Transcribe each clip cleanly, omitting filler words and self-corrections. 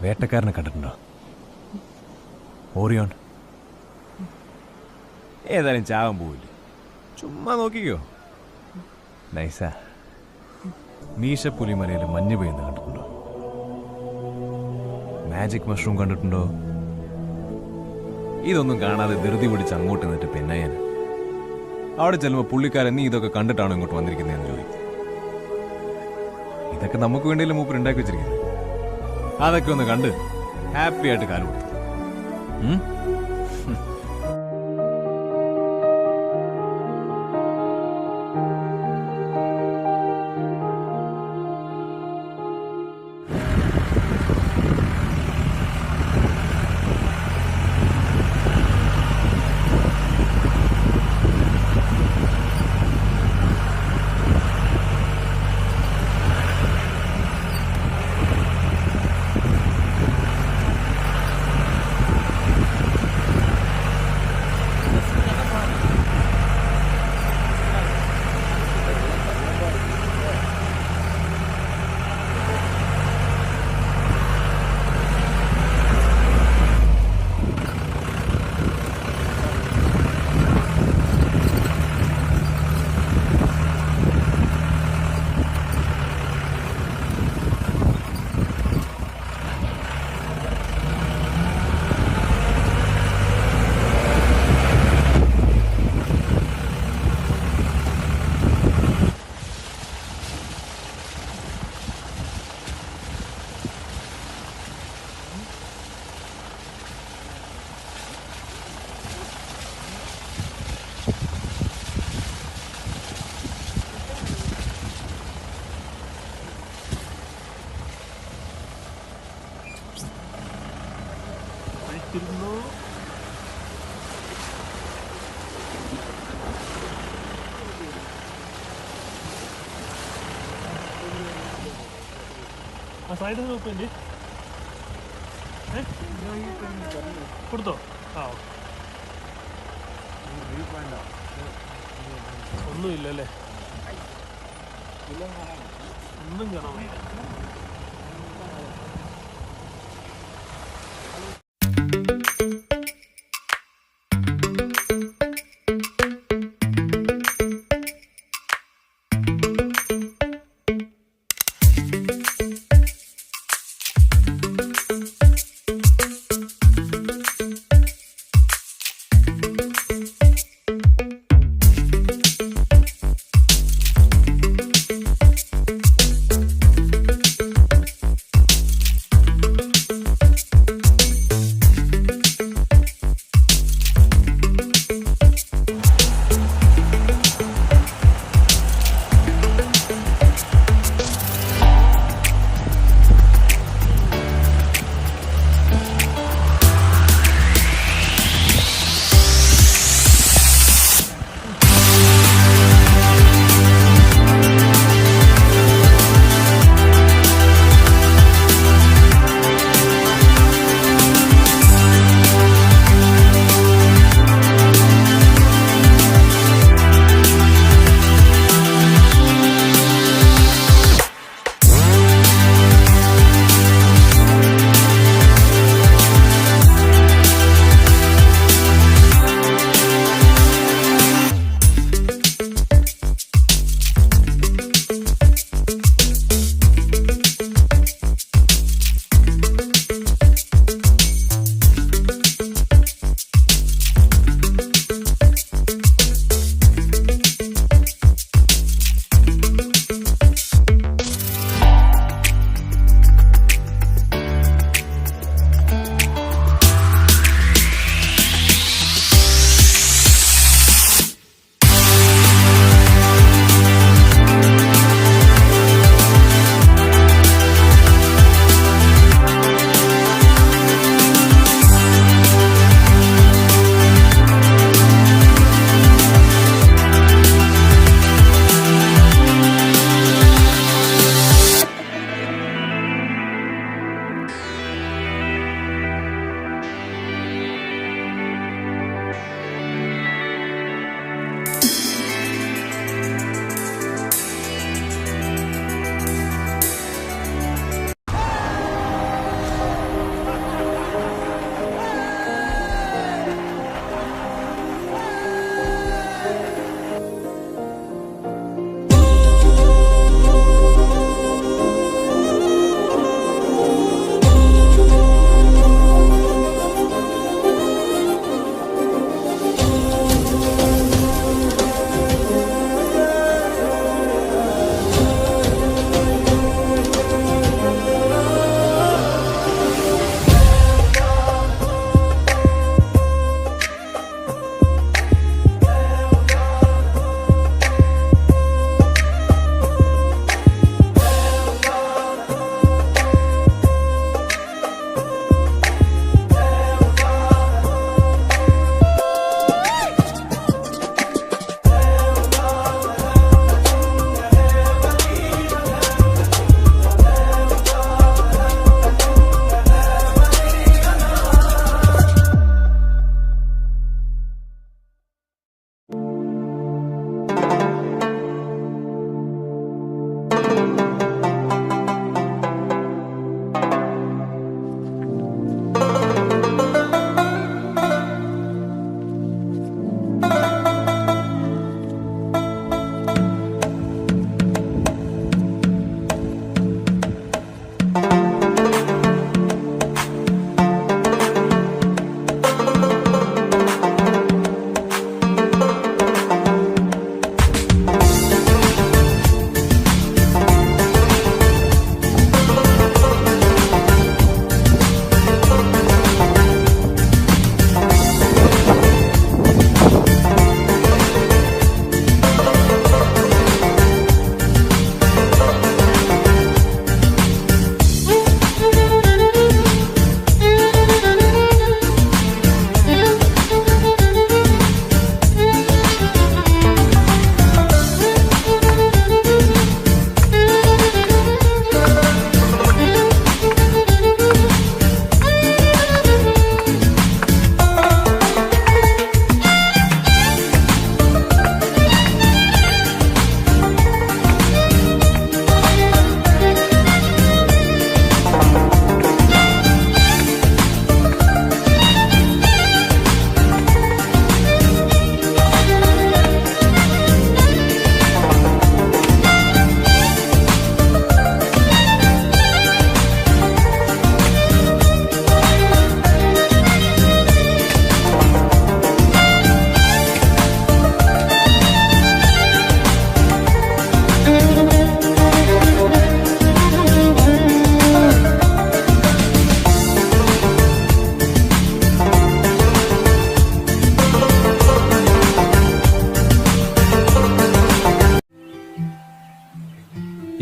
വേട്ടക്കാരനെ കണ്ടിട്ടുണ്ടോ? ഓറിയോൺ. ഏതായാലും ചാവാൻ പോവില്ല, ചുമ്മാ നോക്കിക്കോ. നൈസാ. മീശപ്പുലിമലയിൽ മഞ്ഞ് പെയ്യുന്ന കണ്ടിട്ടുണ്ടോ? മാജിക് മഷ്റൂം കണ്ടിട്ടുണ്ടോ? ഇതൊന്നും കാണാതെ ധൃതി പിടിച്ച് അങ്ങോട്ട് നിന്നിട്ട് പെണ്ണയൻ അവിടെ ചെല്ലുമ്പോൾ പുള്ളിക്കാരൻ നീ ഇതൊക്കെ കണ്ടിട്ടാണോ ഇങ്ങോട്ട് വന്നിരിക്കുന്നതെന്ന് ചോദിക്കും. ഇതൊക്കെ നമുക്ക് വേണ്ടിയല്ലേ മൂപ്പർ ഉണ്ടാക്കി വെച്ചിരിക്കുന്നത്. അതൊക്കെ ഒന്ന് കണ്ട് ഹാപ്പി ആയിട്ട് കാലം കൊടുത്തു. ആ സൈഡിൽ നിന്ന് നോക്കില്ലേ കൊടുത്തോ? ആ ഒന്നുമില്ലല്ലേ, ഒന്നും കാണാൻ വയ്യ.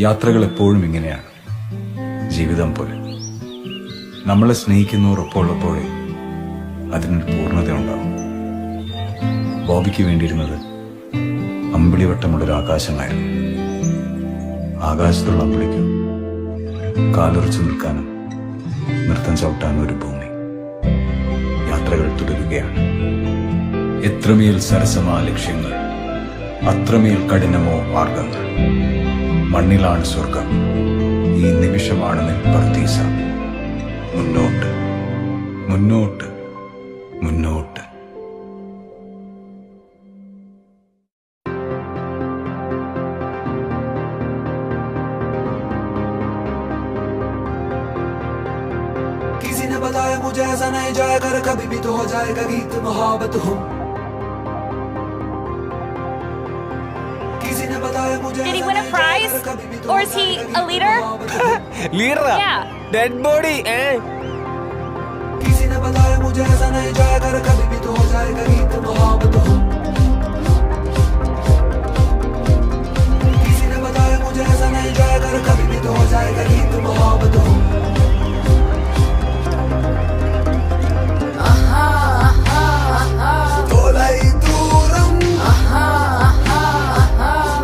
യാത്രകൾ എപ്പോഴും ഇങ്ങനെയാണ്, ജീവിതം പോലെ. നമ്മളെ സ്നേഹിക്കുന്നവർ ഒപ്പമുള്ളപ്പോഴേ അതിനൊരു പൂർണ്ണത ഉണ്ടാവും. ബോബിക്ക് വേണ്ടിയിരുന്നത് അമ്പിളിവട്ടമുള്ളൊരു ആകാശമായിരുന്നു. ആകാശത്തുള്ള അമ്പിളിക്ക് കാലുറച്ചു നിൽക്കാനും നൃത്തം ചവിട്ടാനും ഒരു ഭൂമി. യാത്രകൾ തുടരുകയാണ്. എത്രമേൽ സരസമാ ലക്ഷ്യങ്ങൾ, അത്രമേൽ കഠിനമോ മാർഗങ്ങൾ. മണ്ണിലാണ് സ്വർഗം, ഈ നിമിഷമാണ് നെൽപ്പർത്തീസ. മുന്നോട്ട്, മുന്നോട്ട്, മുന്നോട്ട്. किसी ने बताया मुझे ऐसा नहीं जाएगा, कभी भी तो हो जाएगा गीत मोहब्बत हूँ. किसी ने बताया मुझे Did he win a prize? Or is he a leader? Leader? Yeah. Dead body, eh? किसी ने बताया मुझे ऐसा नहीं जाएगा, कभी भी तो हो जाएगा गीत मोहब्बत हूँ. किसी ने बताया मुझे ऐसा नहीं जाएगा, कभी भी तो हो जाएगा गीत मोहब्बत हूँ. തോലൈ ദൂരം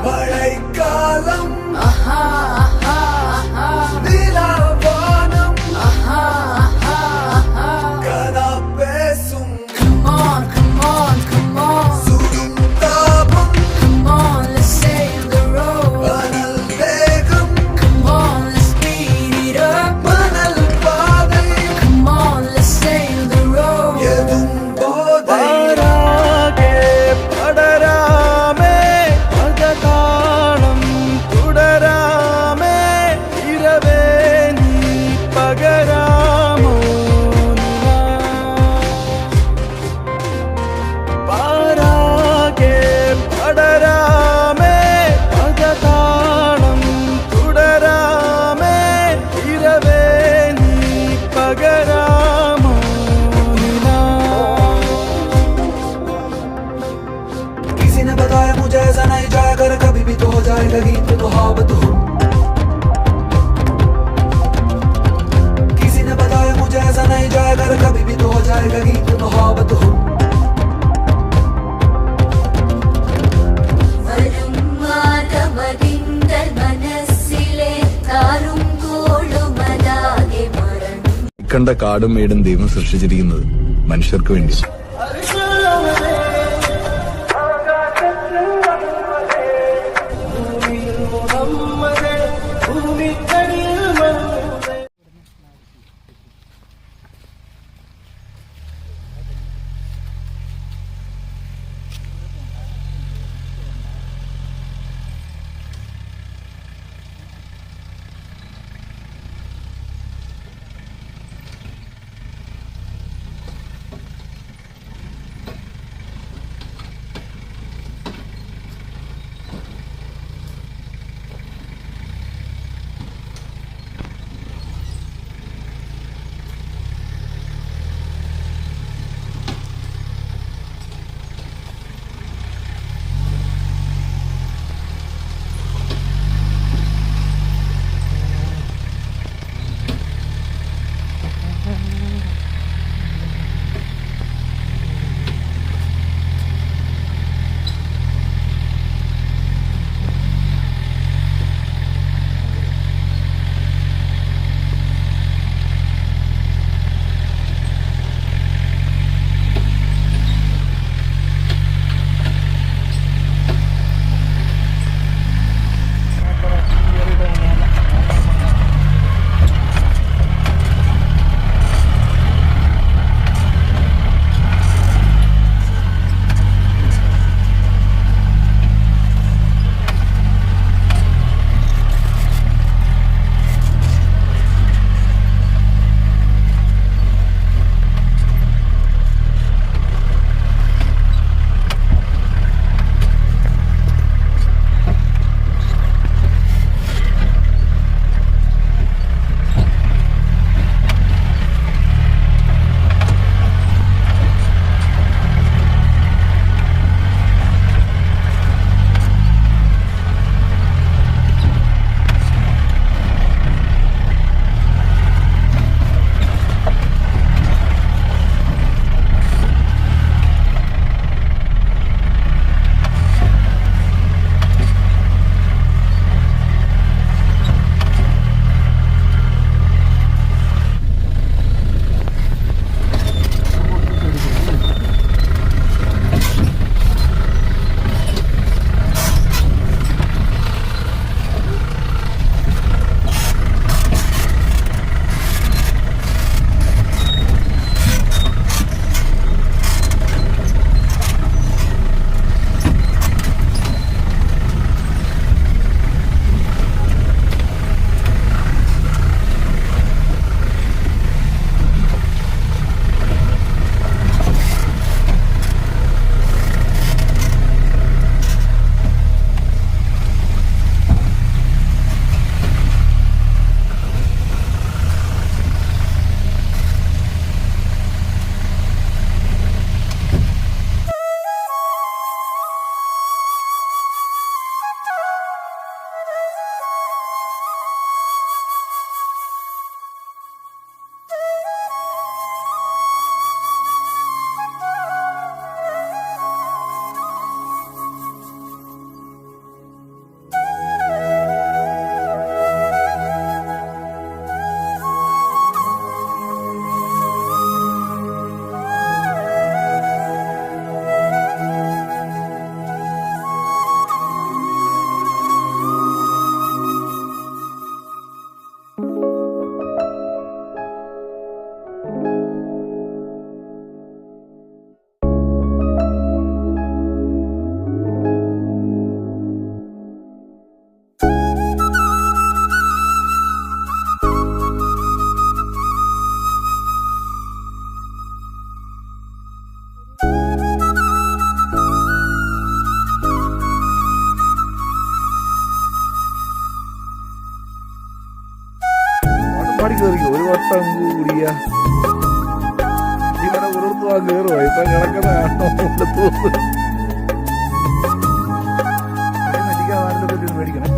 മഴക്കാലം നിലാവാനം കനപേസും സുടും താപം അനൽ വേഗം മണൽ പാതൈ എതും ബോധൈ പാരാകെ പടരാമേ, പദതാളം തുടരാമേ, ഇരവേ നീ പകരാമോ നിലാ. പാരാകെ പടരാമേ, പദതാളം തുടരാമേ, ഇരവേ നീ പകരാമോ നിലാ. किसी ने बताया मुझे ऐसा नहीं जाएगा, कभी भी तो हो जाएगा गीत मोहब्बत हूँ. किसी ने बताया मुझे ऐसा नहीं जाएगा, कभी भी तो हो जाएगा गीत मोहब्बत हूँ. വരും മാധവതിങ്കൽ മനസ്സിലെ താരും കോളുമതാകെ മറന്നു. കണ്ട കാടും മേടും ദൈവം സൃഷ്ടിച്ചിരിക്കുന്നത് മനുഷ്യർക്ക് വേണ്ടി. കയറിക്കോ, ഒരു വട്ടം കൂടിയ ഇവിടെ ഉരുത്തുവാൻ കയറുക. ഇപ്പൊ കിടക്കുന്ന തോന്നുന്നു മേടിക്കണേ.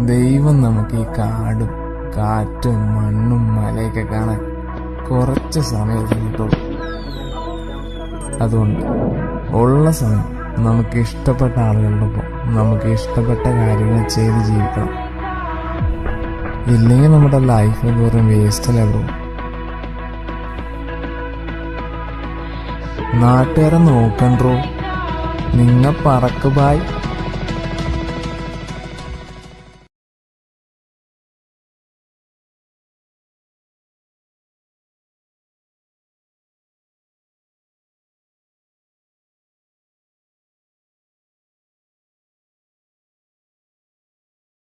ദൈവം നമുക്ക് ഈ കാടും കാറ്റും മണ്ണും മലയൊക്കെ കാണാൻ കുറച്ച് സമയം കിട്ടുള്ളൂ. അതുകൊണ്ട് ഉള്ള സമയം നമുക്ക് ഇഷ്ടപ്പെട്ട ആളുകളുടെ ഒപ്പം നമുക്ക് ഇഷ്ടപ്പെട്ട കാര്യങ്ങൾ ചെയ്ത് ജീവിക്കണം. ഇല്ലെങ്കിൽ നമ്മുടെ ലൈഫ് വെറും വേസ്റ്റല്ലേ ബ്രോ. നാട്ടുകാരെ നോക്കണ്ടോ, നിങ്ങ പറക്ക് ബായ്.